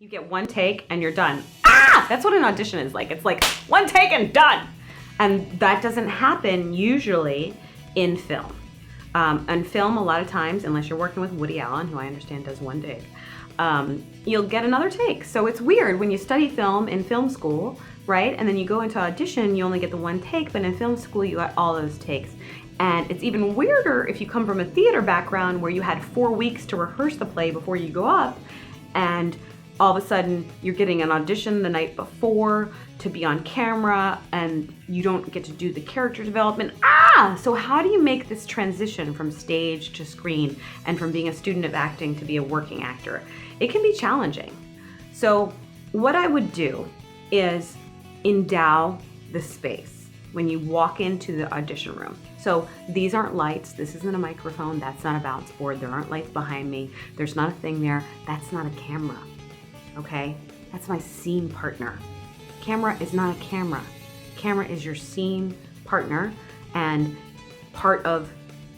You get one take and you're done. Ah! That's what an audition is like. It's like one take and done. And that doesn't happen usually in film. In film, a lot of times, unless you're working with Woody Allen, who I understand does one take, you'll get another take. So it's weird when you study film in film school, right? And then you go into audition, you only get the one take, but in film school, you got all those takes. And it's even weirder if you come from a theater background where you had 4 weeks to rehearse the play before you go up, and all of a sudden you're getting an audition the night before to be on camera and you don't get to do the character development. So how do you make this transition from stage to screen and from being a student of acting to be a working actor? It can be challenging. So what I would do is endow the space when you walk into the audition room. So these aren't lights, this isn't a microphone, that's not a bounce board, there aren't lights behind me, there's not a thing there, that's not a camera. Okay, that's my scene partner. Camera is not a camera. Camera is your scene partner and part of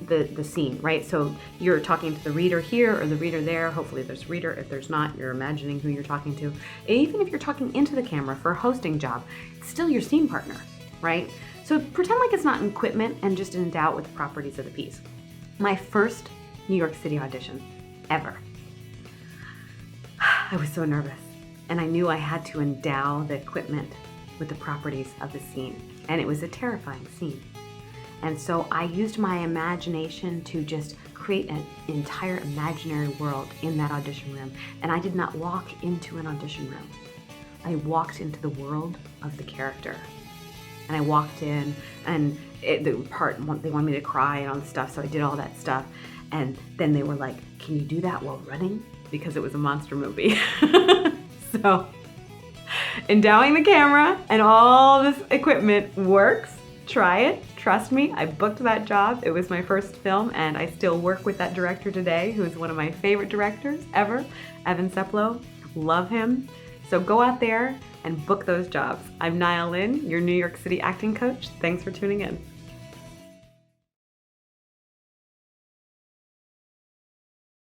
the scene, right? So you're talking to the reader here or the reader there. Hopefully there's a reader. If there's not, you're imagining who you're talking to. Even if you're talking into the camera for a hosting job, it's still your scene partner, right? So pretend like it's not an equipment and just endow it with the properties of the piece. My first New York City audition ever. I was so nervous, and I knew I had to endow the equipment with the properties of the scene, and it was a terrifying scene. And so I used my imagination to just create an entire imaginary world in that audition room, and I did not walk into an audition room. I walked into the world of the character, and I walked in, and they wanted me to cry and all this stuff, so I did all that stuff, and then they were like, "Can you do that while running?" Because it was a monster movie. So, endowing the camera and all this equipment works. Try it, trust me, I booked that job. It was my first film and I still work with that director today, who is one of my favorite directors ever, Evan Seplow. Love him. So go out there and book those jobs. I'm Nyle Lynn, your New York City acting coach. Thanks for tuning in.